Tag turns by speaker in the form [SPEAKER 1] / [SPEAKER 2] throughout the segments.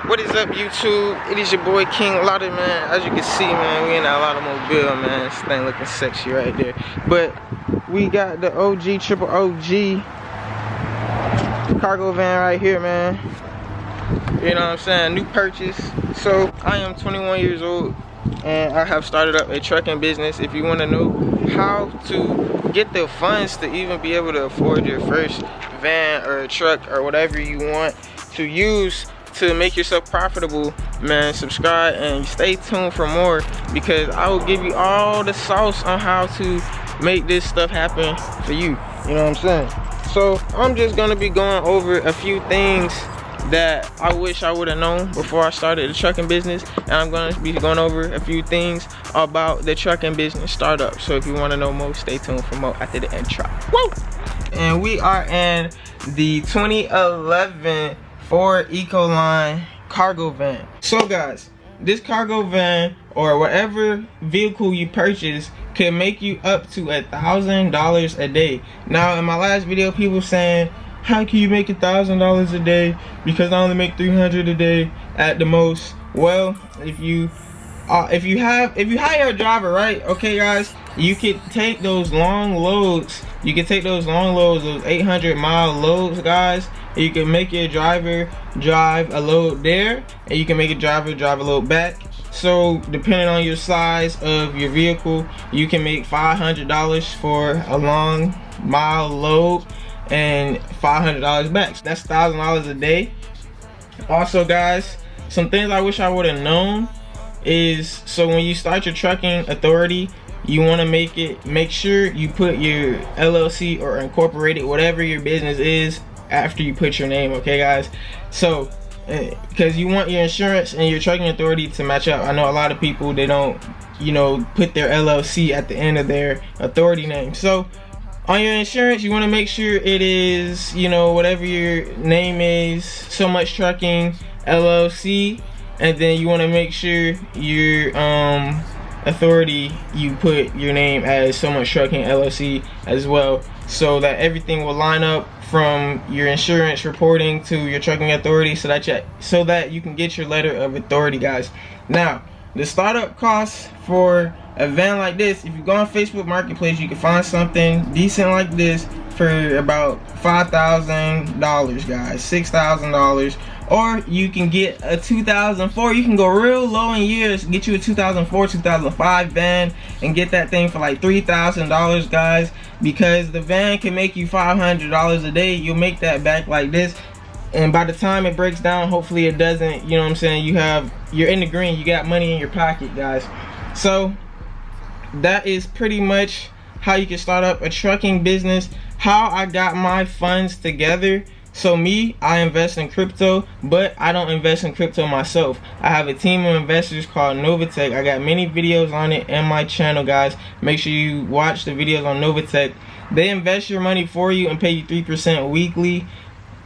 [SPEAKER 1] What is up, YouTube? It is your boy KINGLATTA, man. As you can see, man, we in that automobile, man. This thing looking sexy right there. But we got the OG, triple OG cargo van right here, man. You know what I'm saying? New purchase. So I am 21 years old and I have started up a trucking business. If you want to know how to get the funds to even be able to afford your first van or a truck or whatever you want to use to make yourself profitable, man, subscribe and stay tuned for more, because I will give you all the sauce on how to make this stuff happen for you. You know what I'm saying? So I'm just gonna be going over a few things that I wish I would have known before I started the trucking business, and I'm gonna be going over a few things about the trucking business startup. So if you want to know more, stay tuned for more after the intro. Woo! And we are in the 2011 Ford Ecoline cargo van. So guys, this cargo van or whatever vehicle you purchase can make you up to $1,000 a day. Now in my last video, people saying, how can you make $1,000 a day because I only make $300 a day at the most? Well, if you hire a driver, right? Okay guys, you can take those long loads. You can take those long loads, those 800-mile loads, guys. And you can make your driver drive a load there, and you can make a driver drive a load back. So depending on your size of your vehicle, you can make $500 for a long mile load and $500 back. That's $1,000 a day. Also guys, some things I wish I would have known is, so when you start your trucking authority, you want to make sure you put your LLC or incorporated, whatever your business is, after you put your name. Okay guys, so because you want your insurance and your trucking authority to match up. I know a lot of people, they don't, you know, put their LLC at the end of their authority name. So on your insurance, you want to make sure it is, you know, whatever your name is, So Much Trucking LLC, and then you want to make sure your authority, you put your name as So Much Trucking LLC as well, so that everything will line up from your insurance reporting to your trucking authority, so that you can get your letter of authority, guys. Now, the startup costs for a van like this, if you go on Facebook Marketplace, you can find something decent like this for about $5,000, guys, $6,000. Or you can get a 2004, you can go real low in years, get you a 2004, 2005 van and get that thing for like $3,000, guys, because the van can make you $500 a day. You'll make that back like this, and by the time it breaks down, hopefully it doesn't, you know what I'm saying, you're in the green, you got money in your pocket, guys. So that is pretty much how you can start up a trucking business, how I got my funds together. So me, I invest in crypto, but I don't invest in crypto myself. I have a team of investors called Novatech. I got many videos on it in my channel, guys. Make sure you watch the videos on Novatech. They invest your money for you and pay you 3% weekly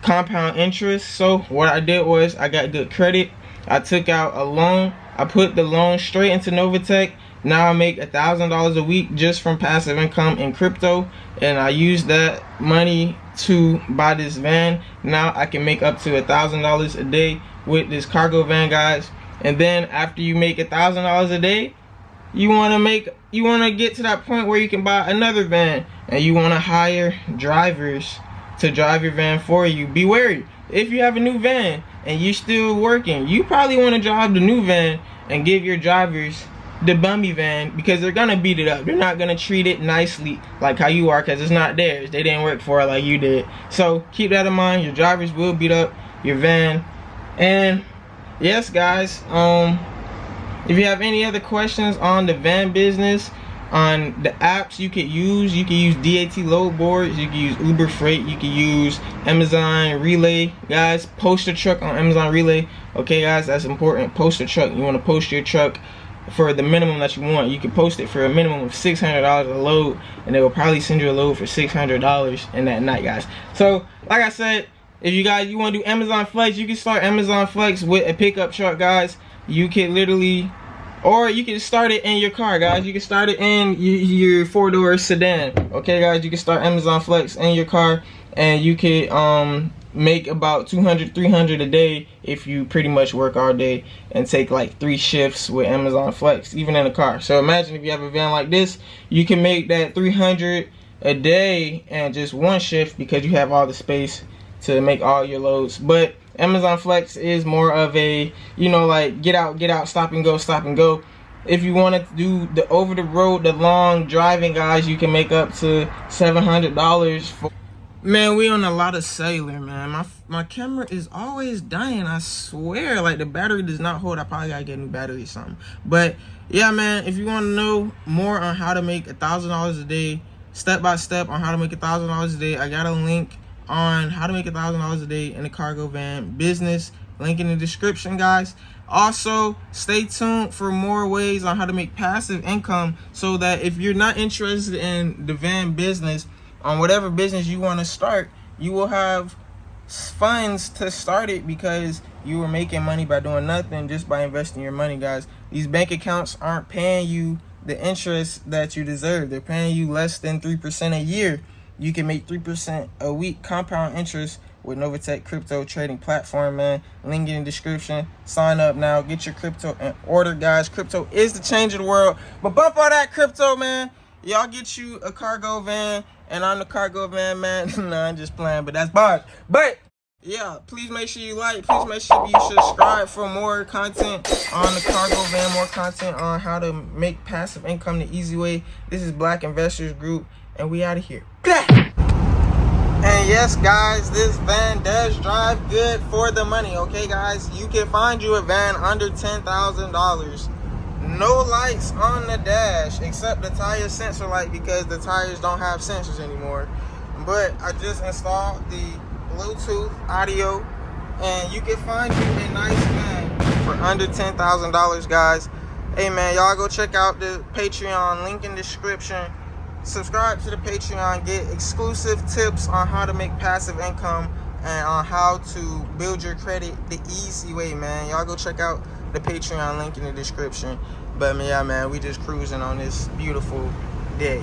[SPEAKER 1] compound interest. So what I did was, I got good credit. I took out a loan. I put the loan straight into Novatech. Now I make $1,000 a week just from passive income in crypto, and I use that money to buy this van. Now I can make up to $1,000 a day with this cargo van, guys. And then after you make $1,000 a day, you want to get to that point where you can buy another van, and you want to hire drivers to drive your van for you. Be wary, if you have a new van and you're still working, you probably want to drive the new van and give your drivers the bummy van, because they're gonna beat it up. They're not gonna treat it nicely like how you are, because it's not theirs. They didn't work for it like you did. So keep that in mind. Your drivers will beat up your van. And yes guys, if you have any other questions on the van business, on the apps you can use DAT load boards, you can use Uber Freight, you can use Amazon Relay, guys. Post a truck on Amazon Relay. Okay guys, that's important. Post a truck. You want to post your truck for the minimum that you want. You can post it for a minimum of $600 a load, and they will probably send you a load for $600 in that night, guys. So like I said, if you want to do Amazon Flex, you can start Amazon Flex with a pickup truck, guys. You can literally, or you can start it in your car, guys. You can start it in your four-door sedan. Okay guys, you can start Amazon Flex in your car, and you can make about 200, 300 a day if you pretty much work all day and take like 3 shifts with Amazon Flex, even in a car. So imagine if you have a van like this, you can make that 300 a day and just 1 shift because you have all the space to make all your loads. But Amazon Flex is more of a, you know, like get out, stop and go. If you want to do the over the road, the long driving, guys, you can make up to $700 for. Man, we on a lot of cellular, man. My camera is always dying, I swear. Like, the battery does not hold. I probably gotta get a new battery or something. But yeah, man, if you want to know more on how to make $1,000 a day, step by step on how to make $1,000 a day, I got a link on how to make $1,000 a day in a cargo van business. Link in the description, guys. Also, stay tuned for more ways on how to make passive income, so that if you're not interested in the van business, on whatever business you want to start, you will have funds to start it because you were making money by doing nothing, just by investing your money, guys. These bank accounts aren't paying you the interest that you deserve. They're paying you less than 3% a year. You can make 3% a week compound interest with Novatech crypto trading platform, man. Link in the description. Sign up now. Get your crypto in order, guys. Crypto is the change of the world. But bump all that crypto, man. Y'all get you a cargo van, and I'm the cargo van, man. Nah, I'm just playing, but that's bars. But yeah, please make sure you like. Please make sure you subscribe for more content on the cargo van, more content on how to make passive income the easy way. This is Black Investors Group, and we out of here. And yes, guys, this van does drive good for the money. Okay, guys, you can find you a van under $10,000. No lights on the dash except the tire sensor light, because the tires don't have sensors anymore. But I just installed the Bluetooth audio, and you can find you a nice van for under $10,000, guys. Hey, man, y'all go check out the Patreon, link in the description. Subscribe to the Patreon, get exclusive tips on how to make passive income and on how to build your credit the easy way, man. Y'all go check out the Patreon, link in the description. But yeah, man, we just cruising on this beautiful day.